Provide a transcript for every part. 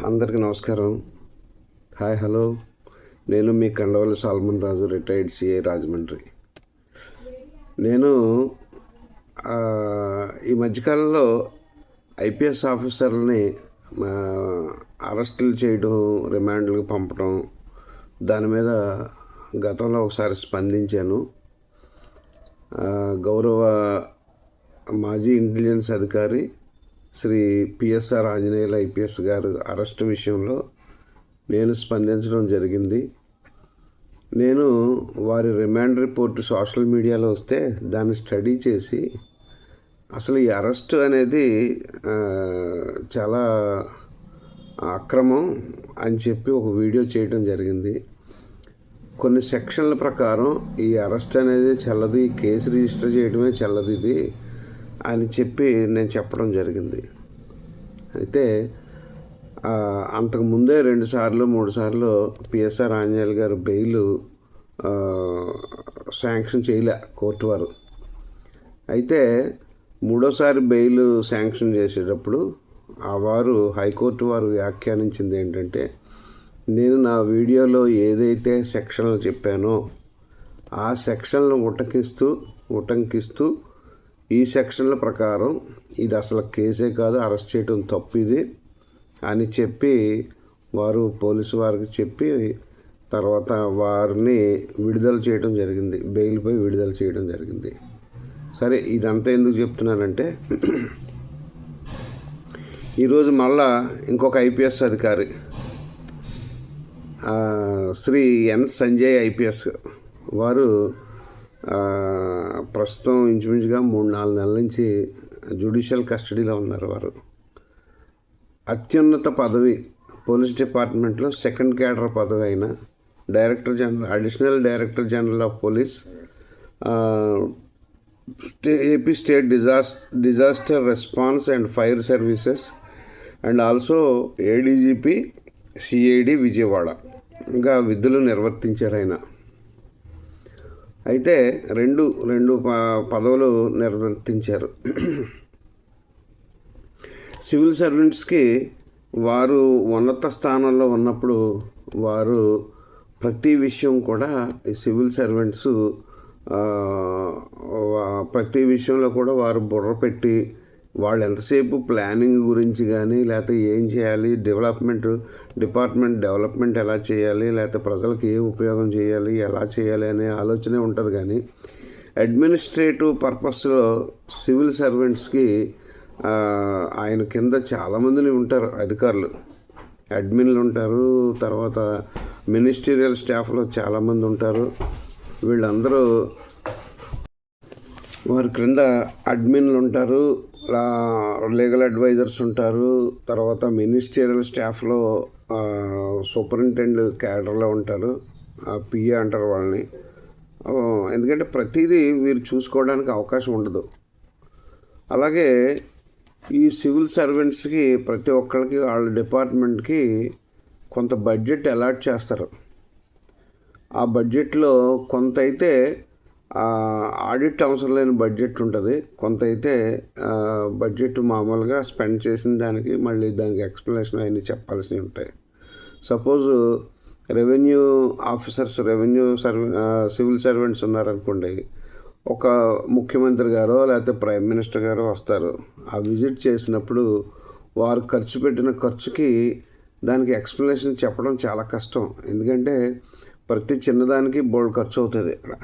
అందరికీ నమస్కారం. Hi, hello. నేను మీ కండవల్లి సాల్మన్ రాజు, రిటైర్డ్ సిఐ, రాజమండ్రి. నేను ఈ మధ్యకాలంలో ఐపీఎస్ ఆఫీసర్లని అరెస్టులు చేయడం, రిమాండ్లకు పంపడం, దాని మీద గతంలో ఒకసారి స్పందించాను. గౌరవ మాజీ ఇంటెలిజెన్స్ అధికారి శ్రీ పిఎస్ఆర్ ఆంజనేయులు ఐపీఎస్ గారు అరెస్టు విషయంలో నేను స్పందించడం జరిగింది. నేను వారి రిమాండ్ రిపోర్ట్ సోషల్ మీడియాలో వస్తే దాన్ని స్టడీ చేసి అసలు ఈ అరెస్టు అనేది చాలా అక్రమం అని చెప్పి ఒక వీడియో చేయడం జరిగింది. కొన్ని సెక్షన్ల ప్రకారం ఈ అరెస్ట్ అనేది చెల్లది, కేసు రిజిస్టర్ చేయడమే చెల్లది ఇది అని చెప్పి నేను చెప్పడం జరిగింది. అయితే అంతకుముందే 2 సార్లు 3 సార్లు పిఎస్ఆర్ ఆంజనేయులు గారు బెయిల్ శాంక్షన్ చేయలే కోర్టు వారు. అయితే 3వసారి బెయిల్ శాంక్షన్ చేసేటప్పుడు వారు హైకోర్టు వారు వ్యాఖ్యానించింది ఏంటంటే, నేను నా వీడియోలో ఏదైతే సెక్షన్లు చెప్పానో ఆ సెక్షన్లను ఉటంకిస్తూ ఈ సెక్షన్ల ప్రకారం ఇది అసలు కేసే కాదు, అరెస్ట్ చేయడం తప్పు ఇది అని చెప్పి వారు పోలీసు వారికి చెప్పి తర్వాత వారిని విడుదల చేయడం జరిగింది, బెయిల్పై విడుదల చేయడం జరిగింది. సరే, ఇదంతా ఎందుకు చెప్తున్నానంటే, ఈరోజు మళ్ళా ఇంకొక ఐపీఎస్ అధికారి శ్రీ ఎన్ సంజయ్ ఐపీఎస్ వారు ప్రస్తుతం ఇంచుమించుగా 3-4 నెలల నుంచి జ్యుడిషియల్ కస్టడీలో ఉన్నారు. వారు అత్యున్నత పదవి పోలీస్ డిపార్ట్మెంట్లో సెకండ్ క్యాడర్ పదవి అయిన additional director general of police, AP state disaster response and fire services and also ADGP CID Vijayawada ఇంకా విధులు నిర్వర్తించారు ఆయన. అయితే రెండు పదవులు నిర్వర్తించారు. సివిల్ సర్వెంట్స్కి వారు ఉన్నత స్థానంలో ఉన్నప్పుడు వారు ప్రతి విషయం కూడా సివిల్ సర్వెంట్స్ ప్రతి విషయంలో కూడా వారు బుర్ర పెట్టి వాళ్ళు ఎంతసేపు ప్లానింగ్ గురించి కానీ, లేకపోతే ఏం చేయాలి, డిపార్ట్మెంట్ డెవలప్మెంట్ ఎలా చేయాలి, లేకపోతే ప్రజలకు ఏ ఉపయోగం చేయాలి, ఎలా చేయాలి అనే ఆలోచనే ఉంటుంది. కానీ అడ్మినిస్ట్రేటివ్ పర్పస్లో సివిల్ సర్వెంట్స్కి ఆయన కింద చాలామందిని ఉంటారు అధికారులు, అడ్మిన్లు ఉంటారు, తర్వాత మినిస్టీరియల్ స్టాఫ్లో చాలామంది ఉంటారు. వీళ్ళందరూ వారి క్రింద అడ్మిన్లు ఉంటారు, లీగల్ అడ్వైజర్స్ ఉంటారు, తర్వాత మినిస్టీరియల్ స్టాఫ్లో సూపరింటెండెంట్ క్యాడర్లో ఉంటారు, పిఏ అంటారు వాళ్ళని. ఎందుకంటే ప్రతిదీ వీరు చూసుకోవడానికి అవకాశం ఉండదు. అలాగే ఈ సివిల్ సర్వెంట్స్కి ప్రతి ఒక్కరికి వాళ్ళ డిపార్ట్మెంట్కి కొంత బడ్జెట్ అలాట్ చేస్తారు. ఆ బడ్జెట్లో కొంత అయితే ఆడిట్ అవసరం లేని బడ్జెట్ ఉంటుంది, కొంత అయితే బడ్జెట్ మామూలుగా స్పెండ్ చేసిన దానికి మళ్ళీ దానికి ఎక్స్ప్లెనేషన్ అవన్నీ చెప్పాల్సి ఉంటాయి. Suppose revenue officers, civil servants ఉన్నారనుకోండి, ఒక ముఖ్యమంత్రి గారో లేకపోతే ప్రైమ్ మినిస్టర్ గారో వస్తారు. ఆ విజిట్ చేసినప్పుడు వారు ఖర్చు పెట్టిన ఖర్చుకి దానికి ఎక్స్ప్లెనేషన్ చెప్పడం చాలా కష్టం. ఎందుకంటే ప్రతి చిన్నదానికి బోల్డ్ ఖర్చు అవుతుంది. ఇక్కడ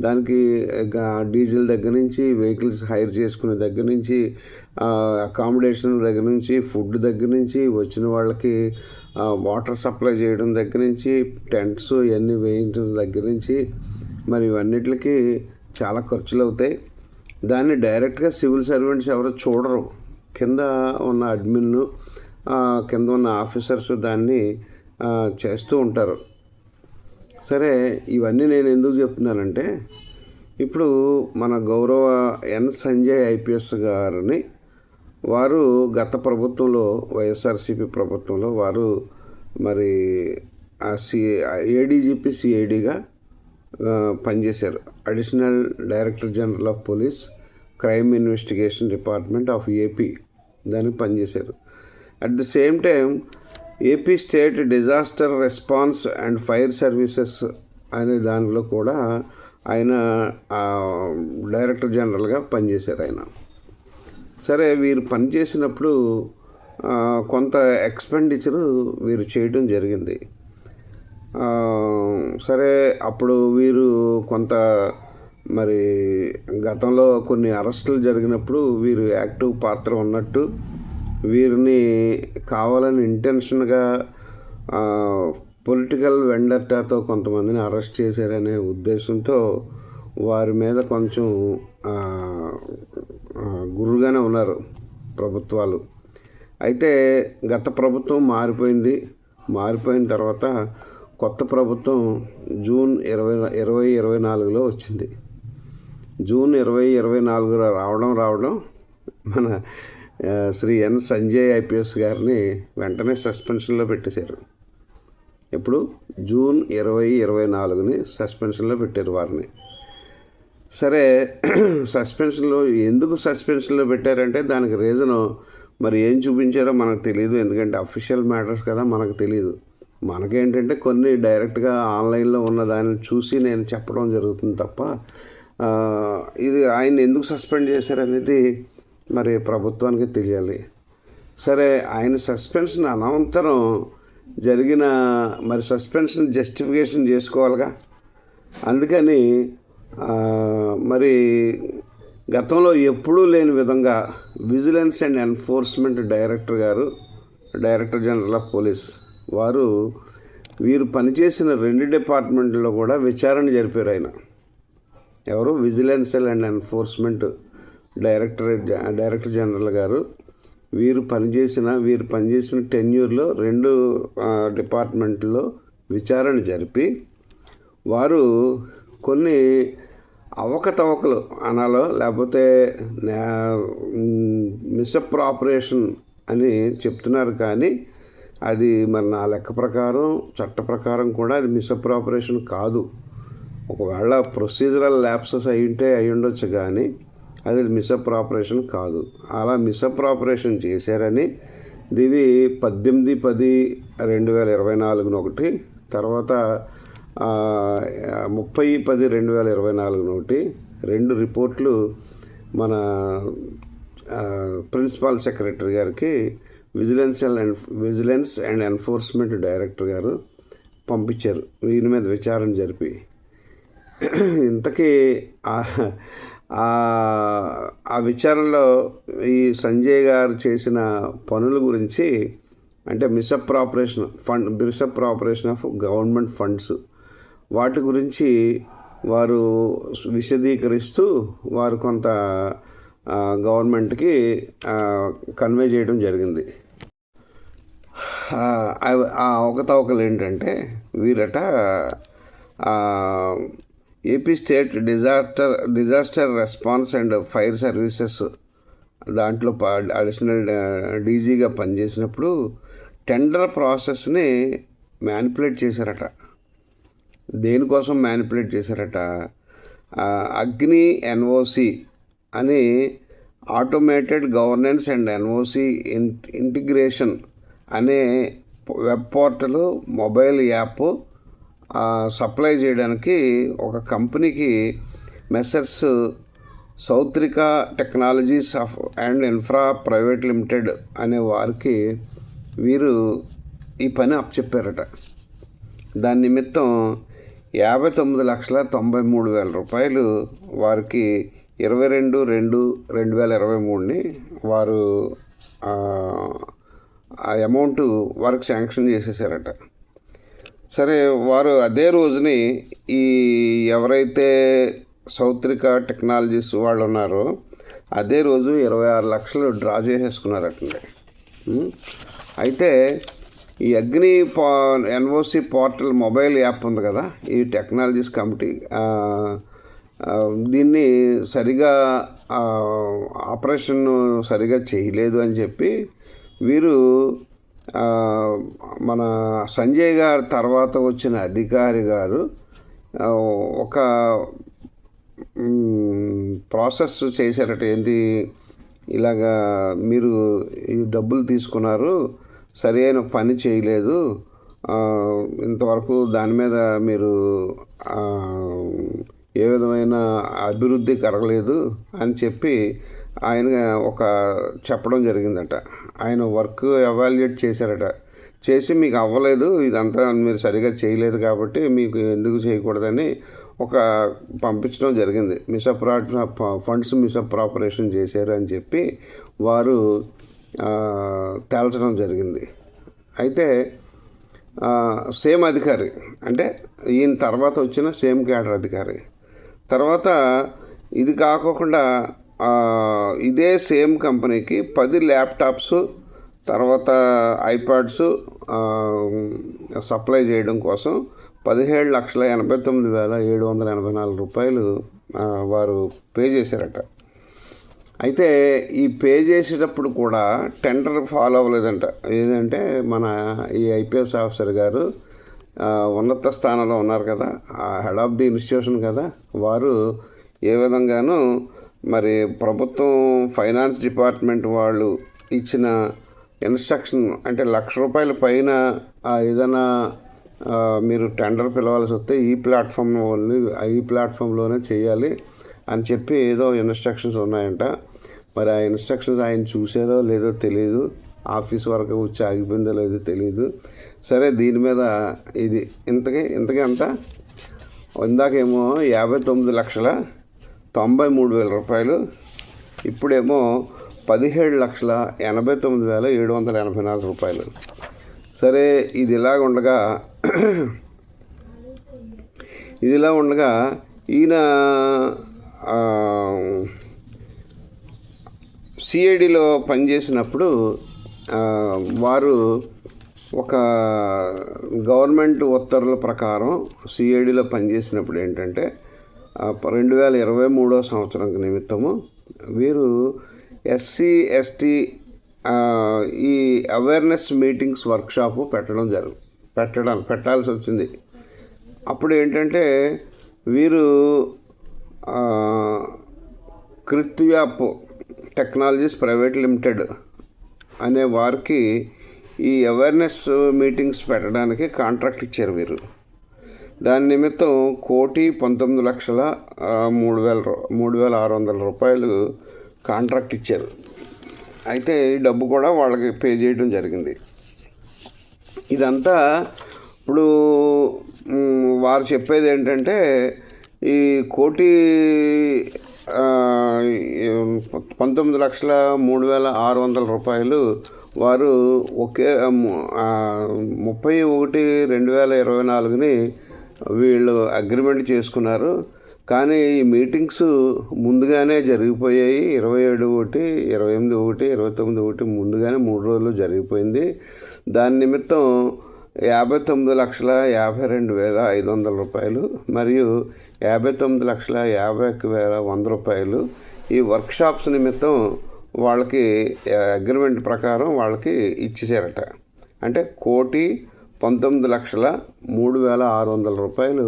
దానికి డీజిల్ దగ్గర నుంచి, వెహికల్స్ హైర్ చేసుకునే దగ్గర నుంచి, అకామిడేషన్ దగ్గర నుంచి, ఫుడ్ దగ్గర నుంచి, వచ్చిన వాళ్ళకి వాటర్ సప్లై చేయడం దగ్గర నుంచి, టెంట్స్ ఇవన్నీ వేయించడం దగ్గర నుంచి, మరి ఇవన్నిటికి చాలా ఖర్చులు అవుతాయి. దాన్ని డైరెక్ట్గా సివిల్ సర్వెంట్స్ ఎవరో చూడరు. కింద ఉన్న అడ్మిన్, కింద ఉన్న ఆఫీసర్స్ దాన్ని చేస్తూ ఉంటారు. సరే, ఇవన్నీ నేను ఎందుకు చెప్తున్నానంటే, ఇప్పుడు మన గౌరవ ఎన్ సంజయ్ ఐపీఎస్ గారిని వారు గత ప్రభుత్వంలో, వైఎస్ఆర్సీపీ ప్రభుత్వంలో వారు మరి ఏడీజీపీ సిఐడిగా పనిచేశారు. Additional director general of police, crime investigation department of AP దానికి పనిచేశారు. At the same time AP state disaster response and fire services అనే దానిలో కూడా ఆయన డైరెక్టర్ జనరల్గా పనిచేశారు ఆయన. సరే, వీరు పనిచేసినప్పుడు కొంత ఎక్స్పెండిచరు వీరు చేయడం జరిగింది. సరే, అప్పుడు వీరు కొంత మరి గతంలో కొన్ని అరెస్టులు జరిగినప్పుడు వీరు యాక్టివ్ పాత్ర ఉన్నట్టు, వీరిని కావాలని ఇంటెన్షన్గా పొలిటికల్ వెండర్టాతో కొంతమందిని అరెస్ట్ చేశారనే ఉద్దేశంతో వారి మీద కొంచెం గుర్రుగానే ఉన్నారు ప్రభుత్వాలు. అయితే గత ప్రభుత్వం మారిపోయిన తర్వాత కొత్త ప్రభుత్వం జూన్ 2024లో వచ్చింది. జూన్ 2024లో రావడం మన శ్రీ ఎన్ సంజయ్ ఐపీఎస్ గారిని వెంటనే సస్పెన్షన్లో పెట్టేశారు. ఇప్పుడు జూన్ 2024ని సస్పెన్షన్లో పెట్టారు వారిని. సరే, ఎందుకు సస్పెన్షన్లో పెట్టారంటే దానికి రీజను మరి ఏం చూపించారో మనకు తెలియదు. ఎందుకంటే అఫీషియల్ మ్యాటర్స్ కదా, మనకు తెలియదు. మనకేంటంటే కొన్ని డైరెక్ట్గా ఆన్లైన్లో ఉన్న దాన్ని చూసి నేను చెప్పడం జరుగుతుంది తప్ప ఇది ఆయన ఎందుకు సస్పెండ్ చేశారనేది మరి ప్రభుత్వానికి తెలియాలి. సరే, ఆయన సస్పెన్షన్ అనంతరం జరిగిన మరి సస్పెన్షన్ జస్టిఫికేషన్ చేసుకోవాలిగా. అందుకని మరి గతంలో ఎప్పుడూ లేని విధంగా vigilance and enforcement director general of police వారు వీరు పనిచేసిన 2 డిపార్ట్మెంట్లో కూడా విచారణ జరిపారు ఆయన. ఎవరు? Vigilance and enforcement director general గారు వీరు పనిచేసిన టెన్యూర్లో 2 డిపార్ట్మెంట్లో విచారణ జరిపి వారు కొన్ని అవకతవకలు అనాలో లేకపోతే మిస్అప్రాపరేషన్ అని చెప్తున్నారు. కానీ అది మరి నా లెక్క ప్రకారం, చట్ట ప్రకారం కూడా అది మిస్అప్రాపరేషన్ కాదు. ఒకవేళ ప్రొసీజరల్ ల్యాప్సెస్ అయి ఉండొచ్చు, కానీ అది మిస్అప్రాపరేషన్ కాదు. అలా మిస్అప్రాపరేషన్ చేశారని దీని 18/10/2024 ఒకటి, తర్వాత 30/10/2024 ఒకటి, 2 రిపోర్ట్లు మన ప్రిన్సిపల్ సెక్రటరీ గారికి విజిలెన్స్ అండ్ ఎన్ఫోర్స్మెంట్ డైరెక్టర్ గారు పంపించారు వీరి మీద విచారణ జరిపి. ఇంతకీ ఆ విచారణలో ఈ సంజయ్ గారు చేసిన పనుల గురించి, అంటే మిస్అప్రాపరేషన్ ఆఫ్ గవర్నమెంట్ ఫండ్స్, వాటి గురించి వారు విశదీకరిస్తూ వారు కొంత గవర్నమెంట్కి కన్వే చేయడం జరిగింది. ఆ అవకతవకలు ఏంటంటే, వీరట AP state disaster response and fire services దాంట్లో అడిషనల్ డీజీగా పనిచేసినప్పుడు టెండర్ ప్రాసెస్ని మ్యానిపులేట్ చేశారట. దేనికోసం మ్యానిపులేట్ చేశారట? అగ్ని ఎన్ఓసి అని automated governance and NOC integration అనే web portal, mobile app supply చేయడానికి ఒక కంపెనీకి మెసర్స్ సౌత్రికా technologies and infra private limited అనే వారికి వీరు ఈ పని అప్పచెప్పారట. దాని నిమిత్తం 59,93,000 రూపాయలు వారికి 22/2/2023 వారు ఆ అమౌంట్ వారికి శాంక్షన్ చేసేసారట. సరే, వారు అదే రోజుని ఈ ఎవరైతే సౌత్రికా టెక్నాలజీస్ వాళ్ళు ఉన్నారో అదే రోజు 26 లక్షలు డ్రా చేసేసుకున్నారటండి. అయితే ఈ అగ్ని ఎన్ఓసి పోర్టల్ మొబైల్ యాప్ ఉంది కదా, ఈ టెక్నాలజీస్ కమిటీ దీన్ని సరిగా ఆపరేషన్ సరిగా చేయలేదు అని చెప్పి వీరు మన సంజయ్ గారు తర్వాత వచ్చిన అధికారి గారు ఒక ప్రాసెస్ చేశారట. ఏంటి, ఇలాగా మీరు ఈ డబ్బులు తీసుకున్నారు, సరి అయిన పని చేయలేదు, ఇంతవరకు దాని మీద మీరు ఏ విధమైన అభివృద్ధి కరగలేదు అని చెప్పి ఆయన చెప్పడం జరిగిందట. ఆయన వర్క్ ఎవాల్యుయేట్ చేశారట. చేసి మీకు అవ్వలేదు, ఇదంతా మీరు సరిగా చేయలేదు కాబట్టి మీకు ఎందుకు చేయకూడదని పంపించడం జరిగింది. ఫండ్స్ మిస్అప్రాపరేషన్ చేశారు అని చెప్పి వారు తేల్చడం జరిగింది. అయితే సేమ్ అధికారి, అంటే ఈయన తర్వాత వచ్చిన సేమ్ క్యాడర్ అధికారి తర్వాత ఇది కాకుండా ఇదే సేమ్ కంపెనీకి 10 ల్యాప్టాప్స్ తర్వాత ఐప్యాడ్స్ సప్లై చేయడం కోసం 17,89,784 రూపాయలు వారు పే చేశారట. అయితే ఈ పే చేసేటప్పుడు కూడా టెండర్ ఫాలో అవ్వలేదంట. ఏదంటే మన ఈ ఐపీఎస్ ఆఫీసర్ గారు ఉన్నత స్థానంలో ఉన్నారు కదా, హెడ్ ఆఫ్ ది ఇన్స్టిట్యూషన్ కదా, వారు ఏ విధంగానూ మరి ప్రభుత్వం ఫైనాన్స్ డిపార్ట్మెంట్ వాళ్ళు ఇచ్చిన ఇన్స్ట్రక్షన్ అంటే ₹1,00,000 పైన ఏదైనా మీరు టెండర్ పిలవాల్సి వస్తే ఈ ప్లాట్ఫామ్లోనే చేయాలి అని చెప్పి ఏదో ఇన్స్ట్రక్షన్స్ ఉన్నాయంట. మరి ఆ ఇన్స్ట్రక్షన్స్ ఆయన చూసారో లేదో తెలియదు, ఆఫీస్ వరకు వచ్చి ఆగిపోయిందో లేదో తెలియదు. సరే, దీని మీద ఇది ఇంతకీ అంతా ఇందాకేమో 59,93,000 రూపాయలు, ఇప్పుడేమో 17,89,784 రూపాయలు. సరే, ఇది ఇలా ఉండగా ఈయన సిఐడిలో పనిచేసినప్పుడు వారు ఒక గవర్నమెంట్ ఉత్తర్వుల ప్రకారం సిఐడిలో పనిచేసినప్పుడు ఏంటంటే 2023 సంవత్సరం నిమిత్తము వీరు ఎస్సీ ఎస్టీ ఈ అవేర్నెస్ మీటింగ్స్ వర్క్షాపు పెట్టాల్సి వచ్చింది. అప్పుడు ఏంటంటే వీరు కృత్యాప్ టెక్నాలజీస్ ప్రైవేట్ లిమిటెడ్ అనే వారికి ఈ అవేర్నెస్ మీటింగ్స్ పెట్టడానికి కాంట్రాక్ట్ ఇచ్చారు వీరు. దాని నిమిత్తం 1,19,03,600 రూపాయలు కాంట్రాక్ట్ ఇచ్చారు. అయితే ఈ డబ్బు కూడా వాళ్ళకి పే చేయడం జరిగింది. ఇదంతా ఇప్పుడు వారు చెప్పేది ఏంటంటే ఈ 19,03,600 రూపాయలు వారు 30/1/2024 వీళ్ళు అగ్రిమెంట్ చేసుకున్నారు. కానీ ఈ మీటింగ్స్ ముందుగానే జరిగిపోయాయి. 27/1, 28/1, 29/1 ముందుగానే 3 రోజులు జరిగిపోయింది. దాని నిమిత్తం 59,52,500 రూపాయలు మరియు 59,51,100 రూపాయలు ఈ వర్క్షాప్స్ నిమిత్తం వాళ్ళకి అగ్రిమెంట్ ప్రకారం వాళ్ళకి ఇచ్చేసారట. అంటే 1,19,03,600 రూపాయలు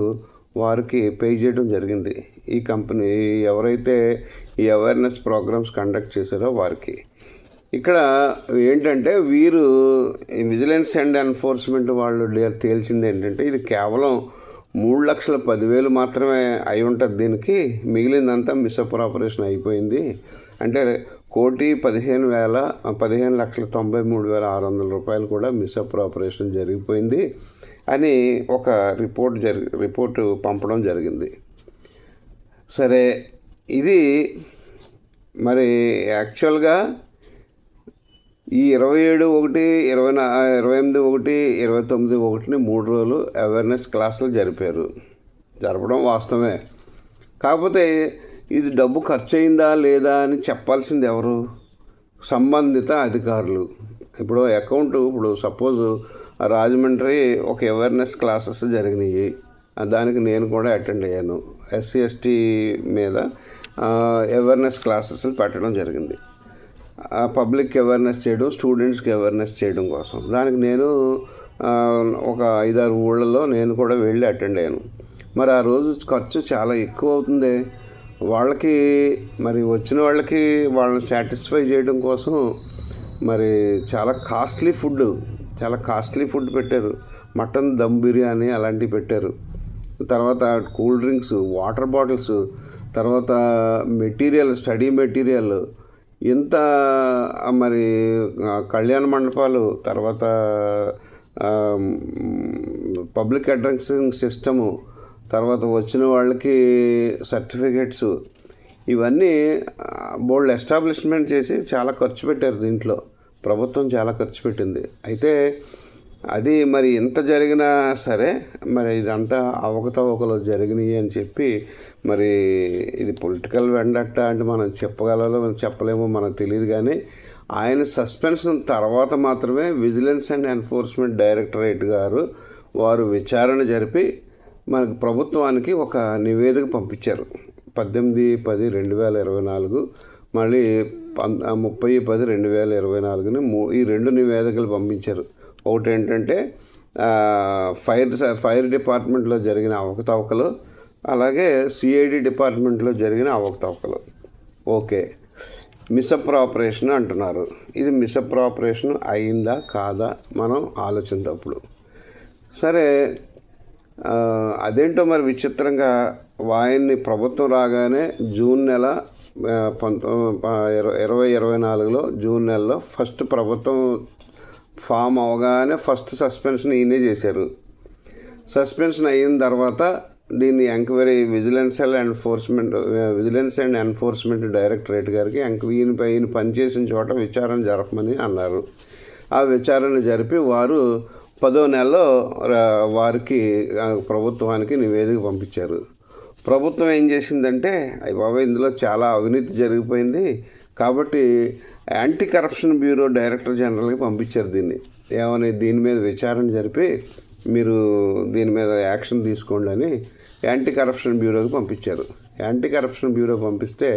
వారికి పే చేయడం జరిగింది. ఈ కంపెనీ ఎవరైతే ఈ అవేర్నెస్ ప్రోగ్రామ్స్ కండక్ట్ చేశారో వారికి. ఇక్కడ ఏంటంటే వీరు విజిలెన్స్ అండ్ ఎన్ఫోర్స్మెంట్ వాళ్ళు తేల్చింది ఏంటంటే ఇది కేవలం 3,10,000 మాత్రమే అయి ఉంటుంది. దీనికి మిగిలిందంతా మిస్అప్రాపరేషన్ అయిపోయింది. అంటే 15,93,600 రూపాయలు కూడా మిస్అప్రాపరేషన్ జరిగిపోయింది అని ఒక రిపోర్టు పంపడం జరిగింది. సరే, ఇది మరి యాక్చువల్గా ఈ 27/1, 28/1, 29/1 3 రోజులు అవేర్నెస్ క్లాసులు జరపడం వాస్తవమే. కాకపోతే ఇది డబ్బు ఖర్చు అయిందా లేదా అని చెప్పాల్సింది ఎవరు? సంబంధిత అధికారులు. ఇప్పుడు సపోజ్ రాజమండ్రి ఒక అవేర్నెస్ క్లాసెస్ జరిగినాయి, దానికి నేను కూడా అటెండ్ అయ్యాను. ఎస్సీ ఎస్టీ మీద అవేర్నెస్ క్లాసెస్ పెట్టడం జరిగింది. పబ్లిక్ అవేర్నెస్ చేయడం, స్టూడెంట్స్కి అవేర్నెస్ చేయడం కోసం. దానికి నేను ఒక 5-6 ఊళ్ళలో నేను కూడా వెళ్ళి అటెండ్ అయ్యాను. మరి ఆ రోజు ఖర్చు చాలా ఎక్కువ అవుతుంది. వాళ్ళకి మరి వచ్చిన వాళ్ళకి వాళ్ళని సాటిస్ఫై చేయడం కోసం మరి చాలా కాస్ట్లీ ఫుడ్ చాలా కాస్ట్లీ ఫుడ్ పెట్టారు. మటన్ దమ్ బిర్యానీ అలాంటివి పెట్టారు. తర్వాత కూల్ డ్రింక్స్, వాటర్ బాటిల్స్, తర్వాత మెటీరియల్, స్టడీ మెటీరియల్, ఇంత మరి కళ్యాణ మండపాలు, తర్వాత పబ్లిక్ అడ్రసింగ్ సిస్టము, తర్వాత వచ్చిన వాళ్ళకి సర్టిఫికెట్స్, ఇవన్నీ బోల్డ్ ఎస్టాబ్లిష్మెంట్ చేసి చాలా ఖర్చు పెట్టారు. దీంట్లో ప్రభుత్వం చాలా ఖర్చు పెట్టింది. అయితే అది మరి ఎంత జరిగినా సరే మరి ఇదంతా అవకతవకలు జరిగినాయి అని చెప్పి మరి ఇది పొలిటికల్ వెండట్ట అంటే మనం చెప్పగలలో చెప్పలేమో మనకు తెలియదు. కానీ ఆయన సస్పెన్షన్ తర్వాత మాత్రమే విజిలెన్స్ అండ్ ఎన్ఫోర్స్మెంట్ డైరెక్టరేట్ గారు వారు విచారణ జరిపి మనకు ప్రభుత్వానికి ఒక నివేదిక పంపించారు. 18/10/2024 మళ్ళీ 30/10/2024 ఈ 2 నివేదికలు పంపించారు. ఒకటి ఏంటంటే ఫైర్ డిపార్ట్మెంట్లో జరిగిన అవకతవకలు, అలాగే సిఐడి డిపార్ట్మెంట్లో జరిగిన అవకతవకలు. ఓకే, మిస్అప్రాపరేషన్ అంటున్నారు. ఇది మిస్అప్రాపరేషన్ అయిందా కాదా మనం ఆలోచించేటప్పుడు సరే అదేంటో మరి విచిత్రంగా ఆయన్ని ప్రభుత్వం రాగానే జూన్ నెల 2024లో జూన్ నెలలో ఫస్ట్ ప్రభుత్వం ఫామ్ అవగానే ఫస్ట్ సస్పెన్షన్ ఈయనే చేశారు. సస్పెన్షన్ అయిన తర్వాత దీన్ని enquiry vigilance and enforcement directorate గారికి ఈయన పనిచేసిన చోట విచారణ జరపమని అన్నారు. ఆ విచారణ జరిపి వారు 10వ నెలలో వారికి ప్రభుత్వానికి నివేదిక పంపించారు. ప్రభుత్వం ఏం చేసిందంటే అయ్య బాబా ఇందులో చాలా అవినీతి జరిగిపోయింది కాబట్టి యాంటీ కరప్షన్ బ్యూరో డైరెక్టర్ జనరల్కి పంపించారు. దీని మీద విచారణ జరిపి మీరు దీని మీద యాక్షన్ తీసుకోండి అని యాంటీ కరప్షన్ బ్యూరోకి పంపించారు. యాంటీ కరప్షన్ బ్యూరో పంపిస్తే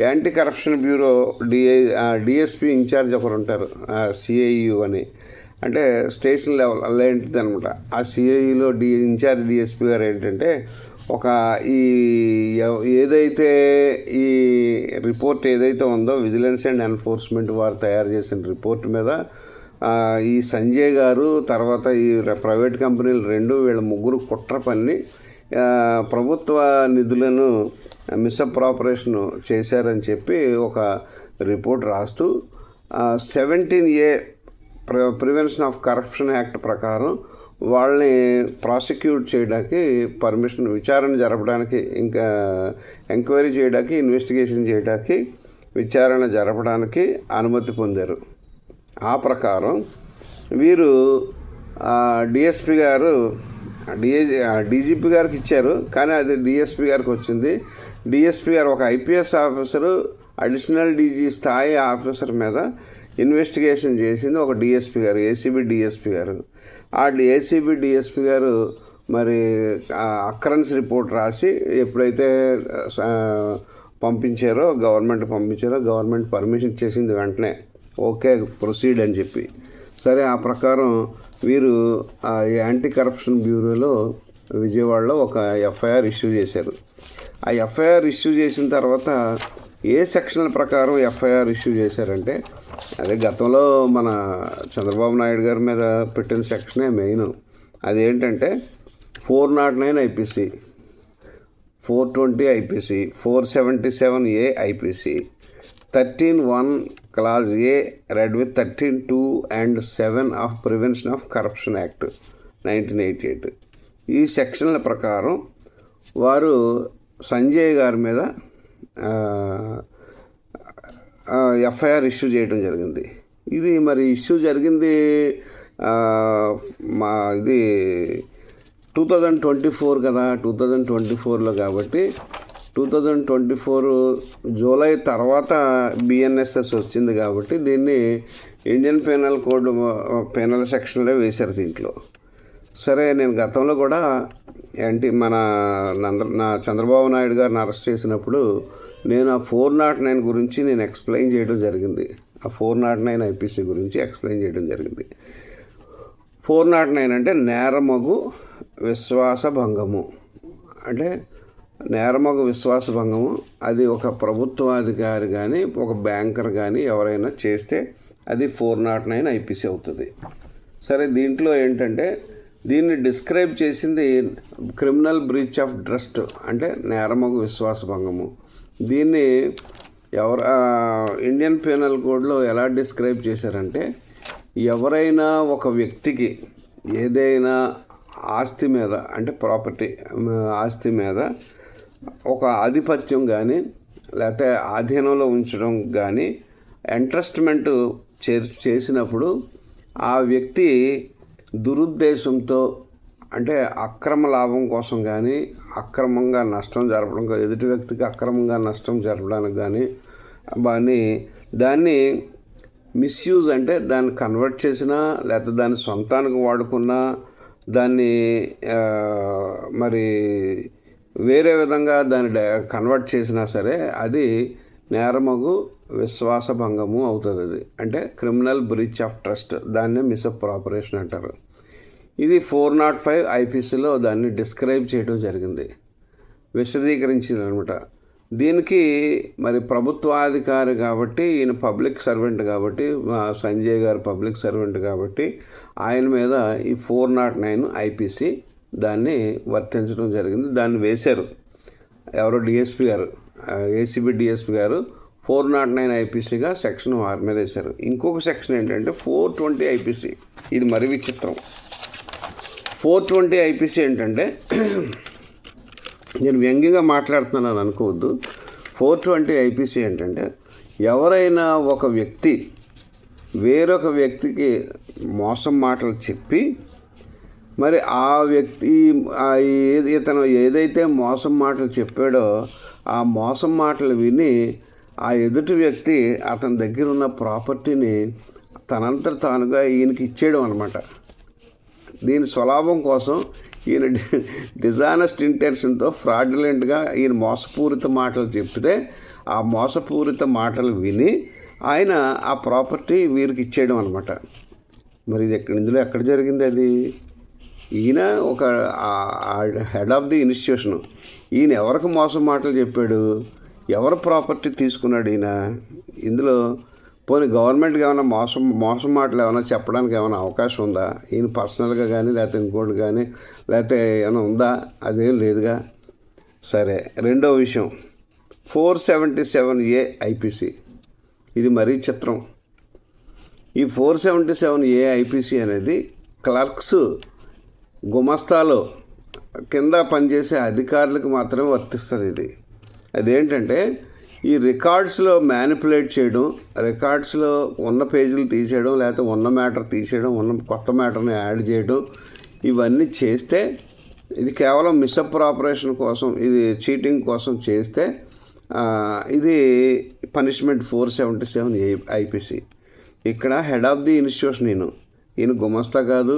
anti corruption bureau DSP in-charge ఒకరు ఉంటారు, సిఐయు అని, అంటే స్టేషన్ లెవెల్ అలాంటిది అనమాట. ఆ సిఐఈలో ఇన్ఛార్జ్ డిఎస్పీ గారు ఏంటంటే ఏదైతే ఈ రిపోర్ట్ ఏదైతే ఉందో విజిలెన్స్ అండ్ ఎన్ఫోర్స్మెంట్ వారు తయారు చేసిన రిపోర్ట్ మీద ఈ సంజయ్ గారు తర్వాత ఈ ప్రైవేట్ కంపెనీలు 2 వీళ్ళ ముగ్గురు కుట్ర పన్ని ప్రభుత్వ నిధులను మిస్అప్రాపరేషన్ చేశారని చెప్పి ఒక రిపోర్ట్ రాస్తూ 17A prevention of corruption act ప్రకారం వాళ్ళని ప్రాసిక్యూట్ చేయడానికి పర్మిషన్, విచారణ జరపడానికి, ఇంకా ఎంక్వైరీ చేయడానికి, ఇన్వెస్టిగేషన్ చేయడానికి, విచారణ జరపడానికి అనుమతి పొందారు. ఆ ప్రకారం వీరు డిఎస్పీ గారు డీజీపీ గారికి ఇచ్చారు, కానీ అది డిఎస్పీ గారికి వచ్చింది. డిఎస్పీ గారు ఒక ఐపీఎస్ ఆఫీసరు అడిషనల్ డీజీ స్థాయి ఆఫీసర్ మీద ఇన్వెస్టిగేషన్ చేసింది ఒక డిఎస్పీ గారు, ఏసీబీ డిఎస్పీ గారు. ఆ ఏసీబీ డిఎస్పీ గారు మరి అక్కరెన్స్ రిపోర్ట్ రాసి ఎప్పుడైతే గవర్నమెంట్ పర్మిషన్ ఇచ్చేసింది వెంటనే ఓకే ప్రొసీడ్ అని చెప్పి. సరే ఆ ప్రకారం వీరు యాంటీ కరప్షన్ బ్యూరోలో విజయవాడలో ఒక ఎఫ్ఐఆర్ ఇష్యూ చేశారు. ఆ ఎఫ్ఐఆర్ ఇష్యూ చేసిన తర్వాత ఏ సెక్షన్ల ప్రకారం ఎఫ్ఐఆర్ ఇష్యూ చేశారంటే అదే గతంలో మన చంద్రబాబు నాయుడు గారి మీద పెట్టిన సెక్షనే మెయిన్. అదేంటంటే 409 IPC, 420 IPC, 477A IPC, 13(1) Clause A read with 13(2) and 7 of Prevention of Corruption Act 1988. ఈ సెక్షన్ల ప్రకారం వారు సంజయ్ గారి మీద ఎఫ్ఐఆర్ ఇష్యూ చేయడం జరిగింది. ఇది మరి ఇష్యూ జరిగింది ఇది 2024 కదా, 2024లో కాబట్టి 2024 జూలై తర్వాత బిఎన్ఎస్ఎస్ వచ్చింది కాబట్టి దీన్ని ఇండియన్ పీనల్ కోడ్ పీనల్ సెక్షన్లో వేశారు దీంట్లో. సరే నేను గతంలో కూడా నా చంద్రబాబు నాయుడు గారిని అరెస్ట్ చేసినప్పుడు నేను ఆ 409 గురించి నేను ఎక్స్ప్లెయిన్ చేయడం జరిగింది. ఆ 409 ఐపీసీ గురించి ఎక్స్ప్లెయిన్ చేయడం జరిగింది. 409 అంటే నేరమగు విశ్వాసభంగము, అంటే నేరమగు విశ్వాసభంగము. అది ఒక ప్రభుత్వాధికారి కానీ ఒక బ్యాంకర్ కానీ ఎవరైనా చేస్తే అది 409 ఐపీసీ అవుతుంది. సరే, దీంట్లో ఏంటంటే దీన్ని డిస్క్రైబ్ చేసింది క్రిమినల్ బ్రీచ్ ఆఫ్ ట్రస్ట్, అంటే నేరమగు విశ్వాసభంగము. దీన్ని ఇండియన్ పీనల్ కోడ్లో ఎలా డిస్క్రైబ్ చేశారంటే, ఎవరైనా ఒక వ్యక్తికి ఏదైనా ఆస్తి మీద, అంటే ప్రాపర్టీ ఆస్తి మీద ఒక ఆధిపత్యం కానీ లేకపోతే ఆధీనంలో ఉంచడం కానీ ఎంట్రస్ట్మెంట్ చేసినప్పుడు ఆ వ్యక్తి దురుద్దేశంతో, అంటే అక్రమ లాభం కోసం కానీ అక్రమంగా నష్టం జరపడం, ఎదుటి వ్యక్తికి అక్రమంగా నష్టం జరపడానికి కానీ దాన్ని మిస్యూజ్, అంటే దాన్ని కన్వర్ట్ చేసినా లేకపోతే దాన్ని సొంతానికి వాడుకున్నా, దాన్ని మరి వేరే విధంగా దాన్ని కన్వర్ట్ చేసినా సరే అది నేరమగు విశ్వాసభంగము అవుతుంది. అది అంటే క్రిమినల్ బ్రీచ్ ఆఫ్ ట్రస్ట్, దాన్నే మిస్అప్రాపరేషన్ అంటారు. ఇది 405 ఐపీసీలో దాన్ని డిస్క్రైబ్ చేయడం జరిగింది, విశదీకరించింది అనమాట. దీనికి మరి ప్రభుత్వాధికారి కాబట్టి, ఈయన పబ్లిక్ సర్వెంట్ కాబట్టి, సంజయ్ గారు పబ్లిక్ సర్వెంట్ కాబట్టి ఆయన మీద ఈ 409 ఐపీసీ దాన్ని వర్తించడం జరిగింది. దాన్ని వేశారు ఎవరో డిఎస్పీ గారు, ఏసీబీ డిఎస్పీ గారు 409 ఐపీసీగా సెక్షన్ 6 మీద వేశారు. ఇంకొక సెక్షన్ ఏంటంటే 420 ఐపీసీ. ఇది మరి విచిత్రం. 420 ఐపీసీ ఏంటంటే, నేను వ్యంగ్యంగా మాట్లాడుతున్నాను అనుకోవద్దు. 420 ఐపీసీ ఏంటంటే, ఎవరైనా ఒక వ్యక్తి వేరొక వ్యక్తికి మోసం మాటలు చెప్పి, మరి ఆ వ్యక్తి ఇతను ఏదైతే మోసం మాటలు చెప్పాడో ఆ మోసం మాటలు విని ఆ ఎదుటి వ్యక్తి అతని దగ్గర ఉన్న ప్రాపర్టీని తనంతట తానుగా ఈయనకి ఇచ్చేయడం అనమాట. దీని స్వలాభం కోసం ఈయన డిజానెస్ట్ ఇంటెన్షన్తో ఫ్రాడ్యులెంట్గా ఈయన మోసపూరిత మాటలు చెప్తే ఆ మోసపూరిత మాటలు విని ఆయన ఆ ప్రాపర్టీ వీరికి ఇచ్చేయడం అనమాట. మరి ఇది ఇందులో ఎక్కడ జరిగింది? అది ఈయన ఒక హెడ్ ఆఫ్ ది ఇన్స్టిట్యూషను. ఈయన ఎవరికి మోసం మాటలు చెప్పాడు, ఎవరు ప్రాపర్టీ తీసుకున్నాడు ఈయన? ఇందులో పోనీ గవర్నమెంట్కి ఏమైనా మోసం మాటలు ఏమైనా చెప్పడానికి ఏమైనా అవకాశం ఉందా? ఈయన పర్సనల్గా కానీ లేకపోతే ఇంకోటి కానీ లేకపోతే ఏమైనా ఉందా? అదేం లేదుగా. సరే, రెండో విషయం 477A ఐపీసీ. ఇది మరీ చిత్రం. ఈ 477A ఐపీసీ అనేది క్లర్క్స్, గుమస్తాలో కింద పనిచేసే అధికారులకు మాత్రమే వర్తిస్తుంది. ఇది అదేంటంటే, ఈ రికార్డ్స్లో మ్యానిపులేట్ చేయడం, రికార్డ్స్లో ఉన్న పేజీలు తీసేయడం, లేకపోతే ఉన్న మ్యాటర్ తీసేయడం, ఉన్న కొత్త మ్యాటర్ని యాడ్ చేయడం, ఇవన్నీ చేస్తే ఇది కేవలం మిస్అప్రాపరేషన్ కోసం, ఇది చీటింగ్ కోసం చేస్తే ఇది పనిష్మెంట్ 477 ఐపీసీ. ఇక్కడ హెడ్ ఆఫ్ ది ఇన్స్టిట్యూషన్ ఈయన గుమస్తా కాదు.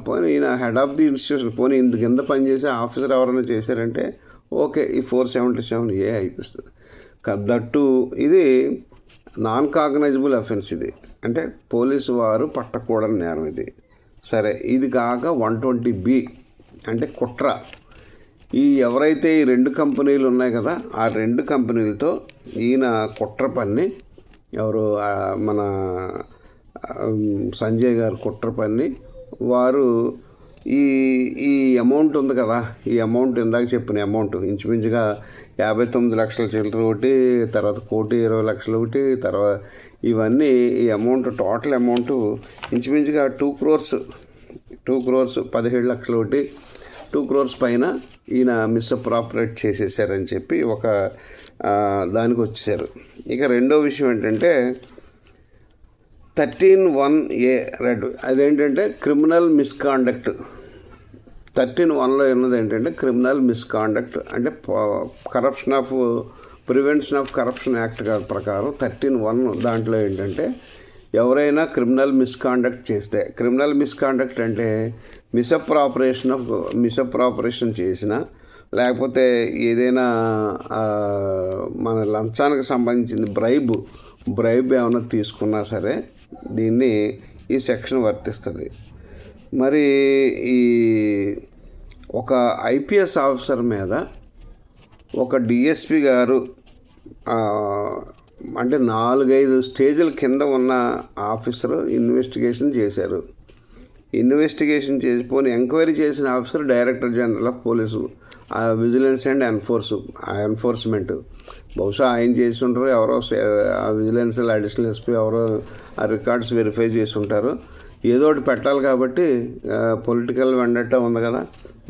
పోనీ ఈయన హెడ్ ఆఫ్ ది ఇన్స్టిట్యూషన్, పోనీ ఇంత కింద పనిచేసే ఆఫీసర్ ఎవరైనా చేశారంటే ఓకే, ఈ 477A అయిపిస్తుంది. దట్టు ఇది నాన్ కాగ్నైజబుల్ అఫెన్స్. ఇది అంటే పోలీసు వారు పట్టకూడని నేరం ఇది. సరే, ఇది కాక 120B అంటే కుట్ర. ఎవరైతే ఈ 2 కంపెనీలు ఉన్నాయి కదా, ఆ 2 కంపెనీలతో ఈయన కుట్ర పన్ని, ఎవరు మన సంజయ్ గారు కుట్ర పన్ని, వారు ఈ అమౌంట్ ఉంది కదా, ఈ అమౌంట్ ఇందాక చెప్పిన అమౌంట్ ఇంచుమించుగా 59 లక్షల చిల్లర ఒకటి, తర్వాత 1,20,00,000 ఒకటి, తర్వాత ఇవన్నీ ఈ అమౌంట్ టోటల్ అమౌంట్ ఇంచుమించుగా 2 crores 17 లక్షలు ఒకటి, 2 crores పైన ఈయన మిస్అప్రాపరేట్ చేసేసారని చెప్పి ఒక దానికి వచ్చేసారు. ఇక రెండో విషయం ఏంటంటే 13(1)A రెడ్. అదేంటంటే క్రిమినల్ మిస్కాండక్ట్. 13(1)లో ఉన్నది ఏంటంటే క్రిమినల్ మిస్కాండక్ట్, అంటే ప్రివెన్షన్ ఆఫ్ కరప్షన్ యాక్ట్ ప్రకారం 13(1) దాంట్లో ఏంటంటే ఎవరైనా క్రిమినల్ మిస్కాండక్ట్ చేస్తే, క్రిమినల్ మిస్కాండక్ట్ అంటే మిస్అప్రాపరేషన్ చేసిన, లేకపోతే ఏదైనా మన లంచానికి సంబంధించింది బ్రైబ్ ఏమైనా తీసుకున్నా సరే దీన్ని ఈ సెక్షన్ వర్తిస్తుంది. మరి ఈ ఒక ఐపీఎస్ ఆఫీసర్ మీద ఒక డిఎస్పి గారు అంటే 4-5 స్టేజ్ల కింద ఉన్న ఆఫీసరు ఇన్వెస్టిగేషన్ చేశారు. ఇన్వెస్టిగేషన్ చేసి పోనీ ఎంక్వైరీ చేసిన officer director general of police, vigilance and enforcement. బహుశా ఆయన చేసి ఉంటారు, ఎవరో విజిలెన్స్ అడిషనల్ ఎస్పీ ఎవరో ఆ రికార్డ్స్ వెరిఫై చేసి ఉంటారు. ఏదో ఒకటి పెట్టాలి కాబట్టి, పొలిటికల్ వెండట్టా ఉంది కదా,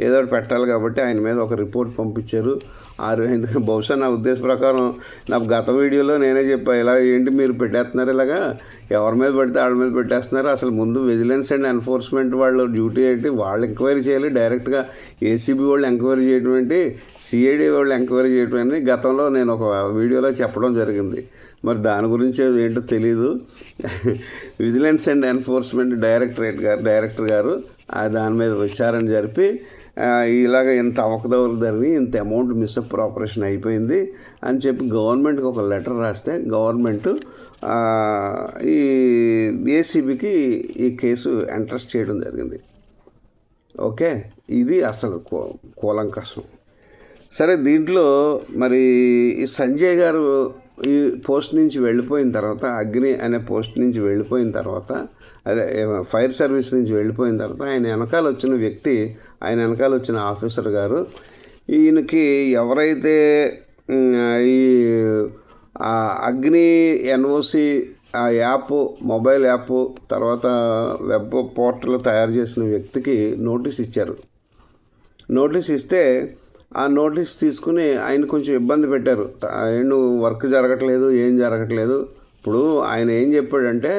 ఏదో ఒకటి పెట్టాలి కాబట్టి ఆయన మీద ఒక రిపోర్ట్ పంపించారు. ఎందుకంటే బహుశా నా ఉద్దేశ ప్రకారం నా గత వీడియోలో నేనే చెప్పా, ఇలా ఏంటి మీరు పెట్టేస్తున్నారు, ఇలాగా ఎవరి మీద పడితే వాళ్ళ మీద పెట్టేస్తున్నారు, అసలు ముందు విజిలెన్స్ అండ్ ఎన్ఫోర్స్మెంట్ వాళ్ళు డ్యూటీ ఏంటి, వాళ్ళు ఎంక్వైరీ చేయాలి, డైరెక్ట్గా ఏసీబీ వాళ్ళు ఎంక్వైరీ చేయడం ఏంటి, సిఐడి వాళ్ళు ఎంక్వైరీ చేయడం అని గతంలో నేను ఒక వీడియోలో చెప్పడం జరిగింది. మరి దాని గురించి ఏంటో తెలీదు. విజిలెన్స్ అండ్ ఎన్ఫోర్స్మెంట్ డైరెక్టర్ గారు దాని మీద విచారణ జరిపి ఇలాగ ఇంత అవకతవకలు జరిగి ఇంత అమౌంట్ మిస్అప్రాపరేషన్ అయిపోయింది అని చెప్పి గవర్నమెంట్కి ఒక లెటర్ రాస్తే గవర్నమెంట్ ఈ ఏసీబీకి ఈ కేసు ఎంట్రస్ట్ చేయడం జరిగింది. ఓకే, ఇది అసలు కూలంకషం. సరే, దీంట్లో మరి ఈ సంజయ్ గారు ఈ పోస్ట్ నుంచి వెళ్ళిపోయిన తర్వాత, అగ్ని అనే పోస్ట్ నుంచి వెళ్ళిపోయిన తర్వాత, అదే ఫైర్ సర్వీస్ నుంచి వెళ్ళిపోయిన తర్వాత ఆయన వెనకాల వచ్చిన వ్యక్తి, ఆయన వెనకాల వచ్చిన ఆఫీసర్ గారు ఈయనకి ఎవరైతే ఈ అగ్ని ఎన్ఓసి ఆ యాప్, మొబైల్ యాప్, తర్వాత వెబ్ పోర్టల్ తయారు చేసిన వ్యక్తికి నోటీస్ ఇచ్చారు. నోటీస్ ఇస్తే ఆ నోటీస్ తీసుకుని ఆయన కొంచెం ఇబ్బంది పెట్టారు. నువ్వు వర్క్ జరగట్లేదు, ఏం జరగట్లేదు. ఇప్పుడు ఆయన ఏం చెప్పాడంటే,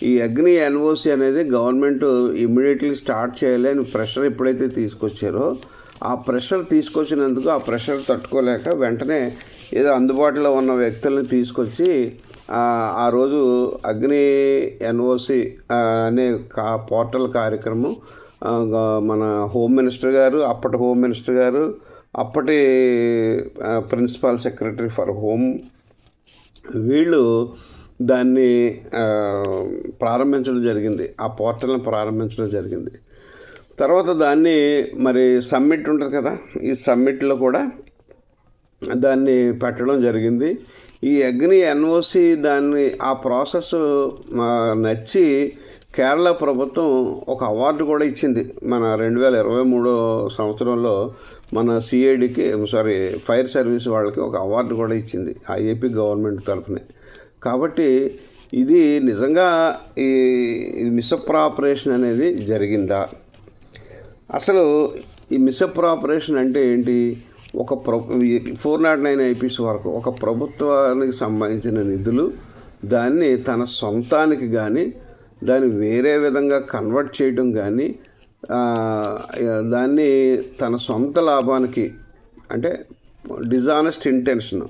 ఈ అగ్ని ఎన్ఓసి అనేది గవర్నమెంట్ ఇమ్మీడియట్లీ స్టార్ట్ చేయాలి అని ప్రెషర్ ఎప్పుడైతే తీసుకొచ్చారో, ఆ ప్రెషర్ తీసుకొచ్చినందుకు ఆ ప్రెషర్ తట్టుకోలేక వెంటనే ఏదో అందుబాటులో ఉన్న వ్యక్తులను తీసుకొచ్చి ఆ రోజు అగ్ని ఎన్ఓసి అనే పోర్టల్ కార్యక్రమం మన హోమ్ మినిస్టర్ గారు, అప్పటి హోమ్ మినిస్టర్ గారు, అప్పటి ప్రిన్సిపల్ సెక్రటరీ ఫర్ హోమ్, వీళ్ళు దాన్ని ప్రారంభించడం జరిగింది. ఆ పోర్టల్ని ప్రారంభించడం జరిగింది. తర్వాత దాన్ని మరి సమ్మిట్ ఉంటుంది కదా, ఈ సమ్మిట్లో కూడా దాన్ని పెట్టడం జరిగింది. ఈ అగ్ని ఎన్ఓసి దాన్ని ఆ ప్రాసెస్ నచ్చి కేరళ ప్రభుత్వం ఒక అవార్డు కూడా ఇచ్చింది. మన 2023 సంవత్సరంలో మన సిఐడికి ఫైర్ సర్వీస్ వాళ్ళకి ఒక అవార్డు కూడా ఇచ్చింది ఆ ఏపీ గవర్నమెంట్ తరఫునే. కాబట్టి ఇది నిజంగా ఈ మిస్అప్రాపరేషన్ అనేది జరిగిందా? అసలు ఈ మిస్అప్రాపరేషన్ అంటే ఏంటి? ఒక 409 ఐపీసీ వరకు ఒక ప్రభుత్వానికి సంబంధించిన నిధులు దాన్ని తన సొంతానికి కానీ, దాన్ని వేరే విధంగా కన్వర్ట్ చేయడం కానీ, దాన్ని తన సొంత లాభానికి, అంటే డిజానెస్ట్ ఇంటెన్షన్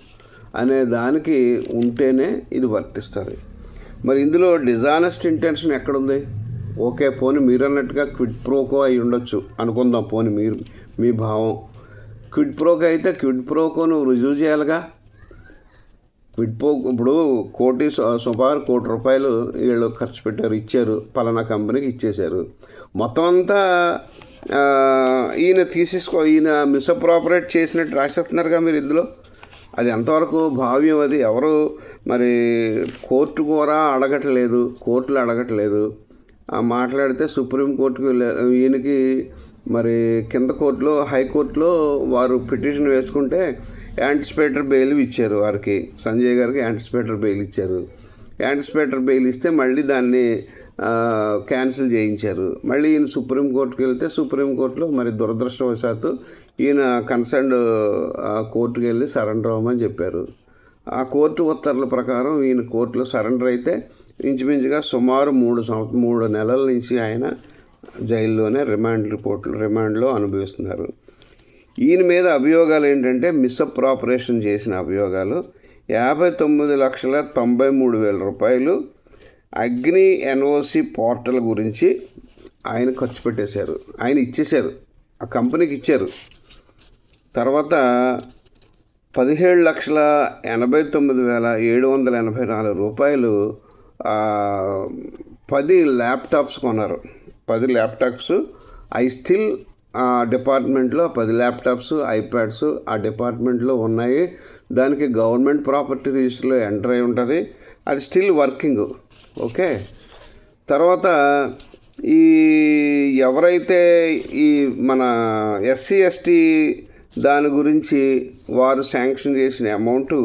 అనే దానికి ఉంటేనే ఇది వర్తిస్తుంది. మరి ఇందులో డిజానెస్ట్ ఇంటెన్షన్ ఎక్కడుంది? ఓకే, పోనీ మీరు అన్నట్టుగా క్విడ్ ప్రోకో అయి ఉండొచ్చు అనుకుందాం. పోనీ మీ భావం క్విడ్ ప్రోకో అయితే క్విడ్ ప్రోకో నువ్వు రుజువు చేయాలిగా. క్విడ్ ప్రోకో ఇప్పుడు సుమారు ₹1 కోటి వీళ్ళు ఖర్చు పెట్టారు, ఇచ్చారు, పలానా కంపెనీకి ఇచ్చేశారు. మొత్తం అంతా ఈయన మిస్అప్రాపరేట్ చేసినట్టు రాసేస్తున్నారుగా మీరు ఇందులో. అది ఎంతవరకు భావ్యం? అది ఎవరు మరి కోర్టులు అడగట్లేదు. మాట్లాడితే సుప్రీంకోర్టుకు ఈయనకి మరి కింద కోర్టులో, హైకోర్టులో వారు పిటిషన్ వేసుకుంటే యాంటిసిపేటర్ బెయిల్ ఇచ్చారు. వారికి సంజయ్ గారికి యాంటిసిపేటర్ బెయిల్ ఇచ్చారు. యాంటిసిపేటర్ బెయిల్ ఇస్తే మళ్ళీ దాన్ని క్యాన్సిల్ చేయించారు. మళ్ళీ ఈయన సుప్రీంకోర్టుకి వెళ్తే సుప్రీంకోర్టులో మరి దురదృష్టవశాత్తు ఈయన కన్సర్న్డ్ కోర్టుకు వెళ్ళి సరెండర్ అవ్వమని చెప్పారు. ఆ కోర్టు ఉత్తర్వుల ప్రకారం ఈయన కోర్టులో సరెండర్ అయితే ఇంచుమించుగా సుమారు 3 నెలల నుంచి ఆయన జైల్లోనే రిమాండ్లో అనుభవిస్తున్నారు. ఈయన మీద అభియోగాలు ఏంటంటే మిస్అప్రాపరేషన్ చేసిన అభియోగాలు. ₹59,93,000 అగ్ని ఎన్ఓసి పోర్టల్ గురించి ఆయన ఖర్చు పెట్టేశారు. ఆయన ఇచ్చేశారు, ఆ కంపెనీకి ఇచ్చారు. తర్వాత ₹17,89,784 10 ల్యాప్టాప్స్ కొన్నారు. 10 ల్యాప్టాప్స్ ఆ డిపార్ట్మెంట్లో 10 ల్యాప్టాప్స్, ఐప్యాడ్స్ ఆ డిపార్ట్మెంట్లో ఉన్నాయి. దానికి గవర్నమెంట్ ప్రాపర్టీ రిజిస్టర్లో ఎంటర్ అయి ఉంటుంది. అది స్టిల్ వర్కింగ్. ఓకే, తర్వాత ఈ ఎవరైతే ఈ మన ఎస్సీ ఎస్టీ దాని గురించి వారు శాంక్షన్ చేసిన అమౌంట్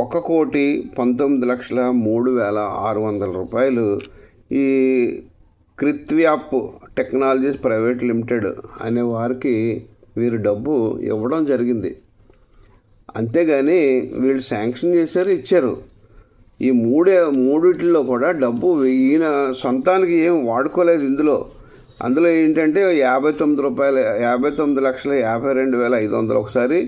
1,19,03,600 రూపాయలు ఈ కృత్వ్యాప్ టెక్నాలజీస్ ప్రైవేట్ లిమిటెడ్ అనే వారికి వీరు డబ్బు ఇవ్వడం జరిగింది. అంతేగాని వీళ్ళు శాంక్షన్ చేశారు, ఇచ్చారు. ఈ మూడిట్లో కూడా డబ్బు ఈయన సొంతానికి ఏం వాడుకోలేదు. అందులో ఏంటంటే 59,52,500 ఒకసారి,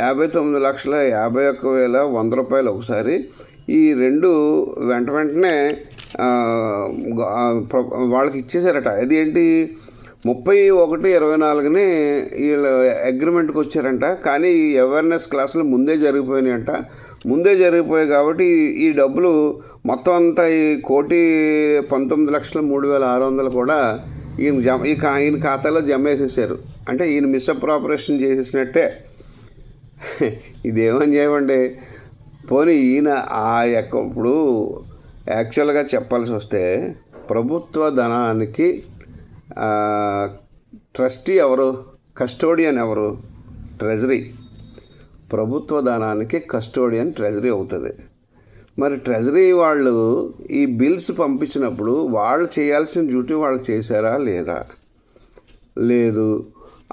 59,51,100 రూపాయలు ఒకసారి. ఈ రెండు వెంటనే వాళ్ళకి ఇచ్చేసారట. అది ఏంటి 31/24 వీళ్ళు అగ్రిమెంట్కి వచ్చారంట. కానీ ఈ అవేర్నెస్ క్లాసులు ముందే జరిగిపోయినాయంట. ముందే జరిగిపోయాయి కాబట్టి ఈ డబ్బులు మొత్తం అంతా ఈ 1,19,03,600 కూడా ఈయన ఖాతాలో జమ వేసేసారు. అంటే ఈయన మిస్అప్రాపరేషన్ చేసేసినట్టే. ఇదేమని చేయమండి. పోనీ ఈయన ఇప్పుడు యాక్చువల్గా చెప్పాల్సి వస్తే ప్రభుత్వ ధనానికి ట్రస్టీ ఎవరు, కస్టోడియన్ ఎవరు? ట్రెజరీ. ప్రభుత్వ ధనానికి కస్టోడియన్ ట్రెజరీ అవుతుంది. మరి ట్రెజరీ వాళ్ళు ఈ బిల్స్ పంపించినప్పుడు వాళ్ళు చేయాల్సిన డ్యూటీ వాళ్ళు చేశారా లేదా? లేదు.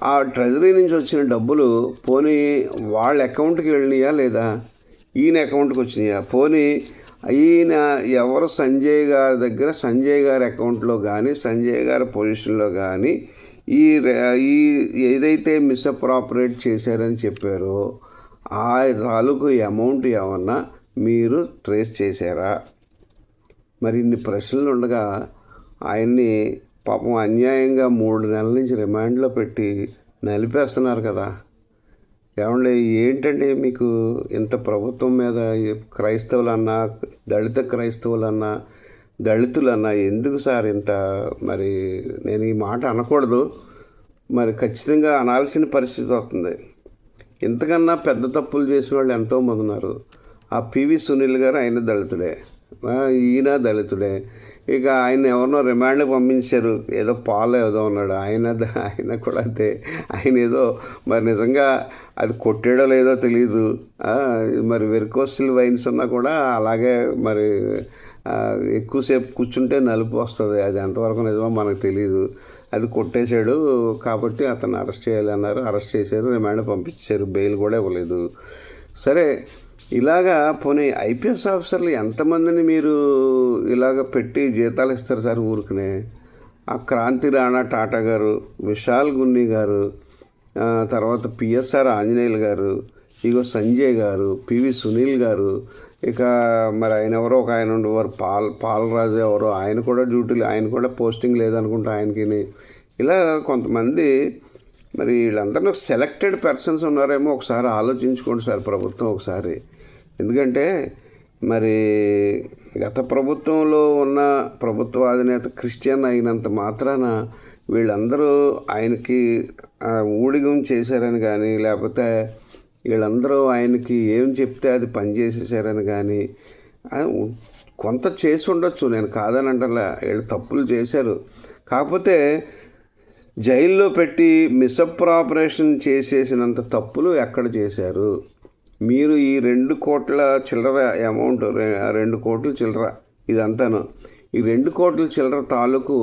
ఆ ట్రెజరీ నుంచి వచ్చిన డబ్బులు పోనీ వాళ్ళ అకౌంట్కి వెళ్ళినాయా లేదా? ఈయన అకౌంట్కి వచ్చినాయా? పోనీ ఈయన ఎవరు సంజయ్ గారి దగ్గర, సంజయ్ గారి అకౌంట్లో కానీ, సంజయ్ గారి పొజిషన్లో కానీ ఈ ఏదైతే మిస్అప్రాపరేట్ చేశారని చెప్పారో ఆ తాలూకు అమౌంట్ ఏమన్నా మీరు ట్రేస్ చేశారా? మరి ఇన్ని ప్రశ్నలు ఉండగా ఆయన్ని పాపం అన్యాయంగా 3 నెలల నుంచి రిమాండ్లో పెట్టి నలిపేస్తున్నారు కదా. ఏమండి, ఏంటంటే మీకు ఇంత ప్రభుత్వం మీద క్రైస్తవులన్నా, దళిత క్రైస్తవులన్నా, దళితులన్నా ఎందుకు సార్ ఇంత? మరి నేను ఈ మాట అనకూడదు, మరి ఖచ్చితంగా అనాల్సిన పరిస్థితి వస్తుంది. ఇంతకన్నా పెద్ద తప్పులు చేసిన వాళ్ళు ఎంతోమంది ఉన్నారు. ఆ పివి సునీల్ గారు ఆయన దళితుడే, ఈయన దళితుడే. ఇక ఆయన ఎవరినో రిమాండ్కి పంపించారు, ఏదో పాలు ఏదో ఉన్నాడు ఆయన కూడా అంతే. ఆయన ఏదో మరి నిజంగా అది కొట్టాడో లేదో తెలియదు. మరి వెరికోసిల్ వైన్స్ ఉన్నా కూడా అలాగే మరి ఎక్కువసేపు కూర్చుంటే నలుపు వస్తుంది. అది ఎంతవరకు నిజమో మనకు తెలియదు. అది కొట్టేశాడు కాబట్టి అతను అరెస్ట్ చేయాలన్నారు, అరెస్ట్ చేశారు, రిమాండ్ పంపించారు, బెయిల్ కూడా ఇవ్వలేదు. సరే, ఇలాగా పోనీ ఐపీఎస్ ఆఫీసర్లు ఎంతమందిని మీరు ఇలాగ పెట్టి జీతాలు ఇస్తారు సార్ ఊరికనే? ఆ క్రాంతి రాణా టాటా గారు, విశాల్ గున్ని గారు, తర్వాత పిఎస్ఆర్ ఆంజనేయులు గారు, ఇగో సంజయ్ గారు, పివి సునీల్ గారు, ఇక మరి ఆయన ఎవరో ఒక ఆయన ఉండేవారు పాలరాజు ఎవరో, ఆయన కూడా డ్యూటీలు, ఆయన కూడా పోస్టింగ్ లేదనుకుంటా ఆయనకి. ఇలా కొంతమంది మరి వీళ్ళందరూ సెలెక్టెడ్ పర్సన్స్ ఉన్నారేమో. ఒకసారి ఆలోచించుకోండి సార్ ప్రభుత్వం ఒకసారి. ఎందుకంటే మరి గత ప్రభుత్వంలో ఉన్న ప్రభుత్వ అధినేత క్రిస్టియన్ అయినంత మాత్రాన వీళ్ళందరూ ఆయనకి ఊడిగం చేశారని కానీ, లేకపోతే వీళ్ళందరూ ఆయనకి ఏం చెప్తే అది పనిచేసేసారని కానీ కొంత చేసి ఉండొచ్చు, నేను కాదని అంటలా. వీళ్ళు తప్పులు చేశారు. కాకపోతే జైల్లో పెట్టి మిస్అప్రాపరేషన్ చేసేసినంత తప్పులు ఎక్కడ చేశారు? మీరు ఈ 2 కోట్ల చిల్లర అమౌంట్, 2 కోట్ల చిల్లర ఇదంతాను, ఈ 2 కోట్ల చిల్లర తాలూకు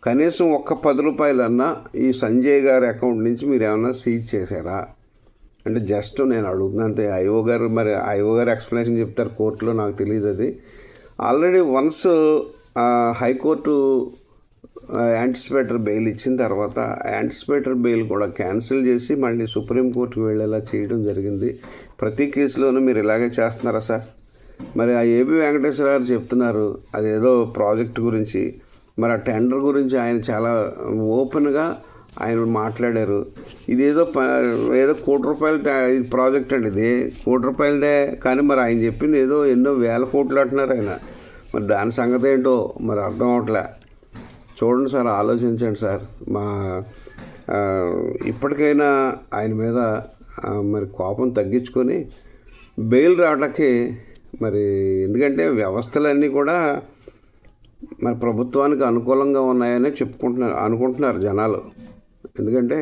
కనీసం ఒక్క 10 రూపాయలన్నా ఈ సంజయ్ గారి అకౌంట్ నుంచి మీరు ఏమన్నా సీజ్ చేశారా? అంటే జస్ట్ నేను అడుగుతున్నా అంతే. ఐఓ గారు ఎక్స్ప్లెనేషన్ చెప్తారు కోర్టులో, నాకు తెలియదు. అది already once high court anticipatory bail ఇచ్చిన తర్వాత యాంటిసిపేటర్ బెయిల్ కూడా క్యాన్సిల్ చేసి మళ్ళీ సుప్రీంకోర్టుకు వెళ్ళేలా చేయడం జరిగింది. ప్రతి కేసులోనూ మీరు ఇలాగే చేస్తున్నారా సార్? మరి ఆ ఏబి వెంకటేశ్వర గారు చెప్తున్నారు అదేదో ప్రాజెక్ట్ గురించి, మరి ఆ టెండర్ గురించి ఆయన చాలా ఓపెన్గా ఆయన మాట్లాడారు. ఇదేదో ఏదో ₹1,00,00,000 ప్రాజెక్ట్ అండి, ఇది ₹1,00,00,000దే. కానీ మరి ఆయన చెప్పింది ఏదో ఎన్నో వేల కోట్లు అంటున్నారు ఆయన. మరి దాని సంగతి ఏంటో మరి అర్థం అవట్లే. చూడండి సార్, ఆలోచించండి సార్. ఇప్పటికైనా ఆయన మీద మరి కోపం తగ్గించుకొని బెయిల్ రావడానికి మరి, ఎందుకంటే వ్యవస్థలన్నీ కూడా మరి ప్రభుత్వానికి అనుకూలంగా ఉన్నాయని అనుకుంటున్నారు జనాలు. ఎందుకంటే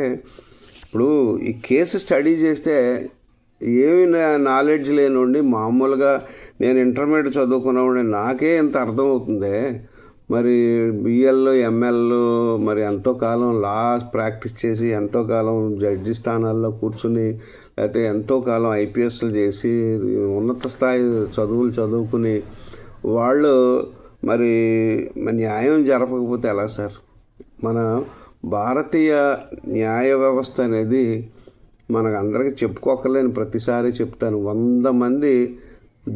ఇప్పుడు ఈ కేసు స్టడీ చేస్తే ఏమి నాలెడ్జ్ లేనుండి మామూలుగా నేను ఇంటర్మీడియట్ చదువుకున్నవాడిని నాకే ఇంత అర్థమవుతుంది. మరి బిఎల్ ఎంఎల్ మరి ఎంతో కాలం లా ప్రాక్టీస్ చేసి ఎంతో కాలం జడ్జి స్థానాల్లో కూర్చుని లేకపోతే ఎంతో కాలం ఐపీఎస్లు చేసి ఉన్నత స్థాయి చదువులు చదువుకుని వాళ్ళు మరి న్యాయం జరపకపోతే ఎలా సార్? మన భారతీయ న్యాయ వ్యవస్థ అనేది మనకు అందరికీ చెప్పుకోకలేని ప్రతిసారి చెప్తాను. 100 మంది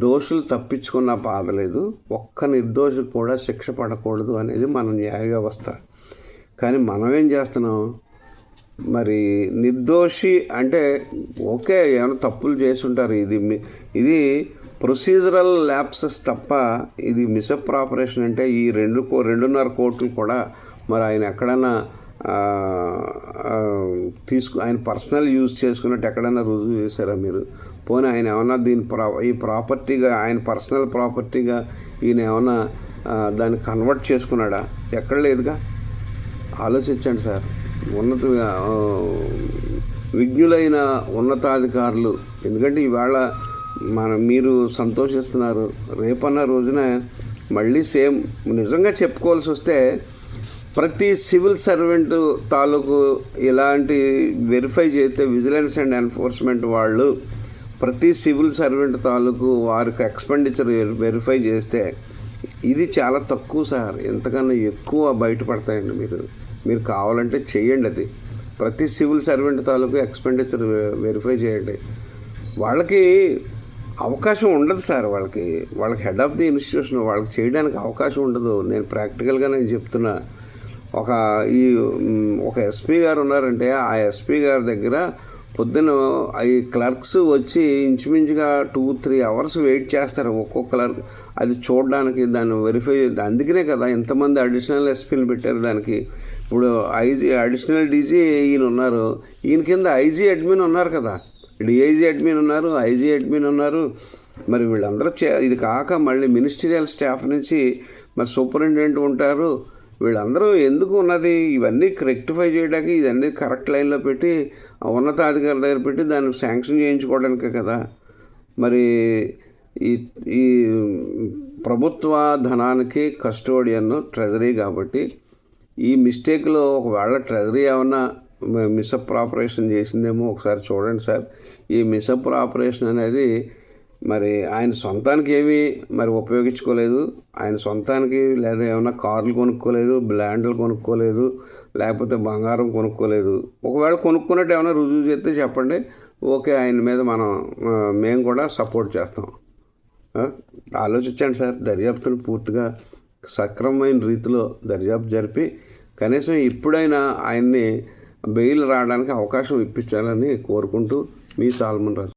దోషులు తప్పించుకున్న బాధ లేదు, ఒక్క నిర్దోషికి కూడా శిక్ష పడకూడదు అనేది మన న్యాయ వ్యవస్థ. కానీ మనం ఏం చేస్తున్నాం? మరి నిర్దోషి అంటే ఓకే, ఏమైనా తప్పులు చేసి ఉంటారు, ఇది ప్రొసీజరల్ ల్యాప్సెస్ తప్ప ఇది మిస్అప్రాపరేషన్ అంటే ఈ 2.5 కోట్లు కూడా మరి ఆయన ఎక్కడైనా ఆయన పర్సనల్ యూజ్ చేసుకున్నట్టు ఎక్కడైనా రుజువు చేశారా మీరు? పోనీ ఆయన ఏమన్నా ఈ ప్రాపర్టీగా ఆయన పర్సనల్ ప్రాపర్టీగా ఈయన ఏమన్నా దాన్ని కన్వర్ట్ చేసుకున్నాడా? ఎక్కడ లేదుగా. ఆలోచించండి సార్. విజ్ఞులైన ఉన్నతాధికారులు, ఎందుకంటే ఇవాళ మీరు సంతోషిస్తున్నారు, రేపన్న రోజున మళ్ళీ సేమ్ నిజంగా చెప్పుకోవాల్సి వస్తే ప్రతి సివిల్ సర్వెంట్ తాలూకు ఇలాంటి వెరిఫై చేస్తే విజిలెన్స్ అండ్ ఎన్ఫోర్స్మెంట్ వాళ్ళు ప్రతి సివిల్ సర్వెంట్ తాలూకు వారికి ఎక్స్పెండిచర్ వెరిఫై చేస్తే ఇది చాలా తక్కువ సార్. ఎంతకన్నా ఎక్కువ బయటపడతాయండి. మీరు కావాలంటే చేయండి. అది ప్రతి సివిల్ సర్వెంట్ తాలూకు ఎక్స్పెండిచర్ వెరిఫై చేయండి. వాళ్ళకి అవకాశం ఉండదు సార్. వాళ్ళకి హెడ్ ఆఫ్ ది ఇన్స్టిట్యూషన్ వాళ్ళకి చేయడానికి అవకాశం ఉండదు. నేను ప్రాక్టికల్గా చెప్తున్నా. ఒక ఎస్పీ గారు ఉన్నారంటే ఆ ఎస్పీ గారి దగ్గర పొద్దున్న ఈ క్లర్క్స్ వచ్చి ఇంచుమించుగా 2-3 అవర్స్ వెయిట్ చేస్తారు ఒక్కొక్క క్లర్క్ అది చూడడానికి, దాన్ని వెరిఫై. అందుకనే కదా ఇంతమంది అడిషనల్ ఎస్పీలు పెట్టారు దానికి. ఇప్పుడు అడిషనల్ డీజీ ఈయన ఉన్నారు, ఈయన కింద ఐజీ అడ్మిన్ ఉన్నారు కదా, డిఐజీ అడ్మిన్ ఉన్నారు, ఐజీ అడ్మిన్ ఉన్నారు. మరి వీళ్ళందరూ ఇది కాక మళ్ళీ మినిస్టీరియల్ స్టాఫ్ నుంచి మరి సూపరింటెండెంట్ ఉంటారు. వీళ్ళందరూ ఎందుకు ఉన్నది? ఇవన్నీ రెక్టిఫై చేయడానికి, ఇవన్నీ కరెక్ట్ లైన్లో పెట్టి ఉన్నతాధికారుల దగ్గర పెట్టి దాన్ని శాంక్షన్ చేయించుకోవడానికే కదా. మరి ఈ ప్రభుత్వ ధనానికి కస్టోడియన్ ట్రెజరీ కాబట్టి ఈ మిస్టేక్లో ఒకవేళ ట్రెజరీ ఏమన్నా మిస్అప్రాపరేషన్ చేసిందేమో ఒకసారి చూడండి సార్. ఈ మిస్అప్రాపరేషన్ అనేది మరి ఆయన సొంతానికి ఏమీ మరి ఉపయోగించుకోలేదు. ఆయన సొంతానికి లేదా ఏమైనా కార్లు కొనుక్కోలేదు, ల్యాండ్లు కొనుక్కోలేదు, లేకపోతే బంగారం కొనుక్కోలేదు. ఒకవేళ కొనుక్కున్నట్టు ఏమైనా రుజువు చేస్తే చెప్పండి, ఓకే, ఆయన మీద మేము కూడా సపోర్ట్ చేస్తాం. ఆలోచించండి సార్. దర్యాప్తును పూర్తిగా సక్రమమైన రీతిలో దర్యాప్తు జరిపి కనీసం ఇప్పుడైనా ఆయన్ని బెయిల్ రావడానికి అవకాశం ఇప్పించాలని కోరుకుంటూ మీ సాల్మన్ రాజు.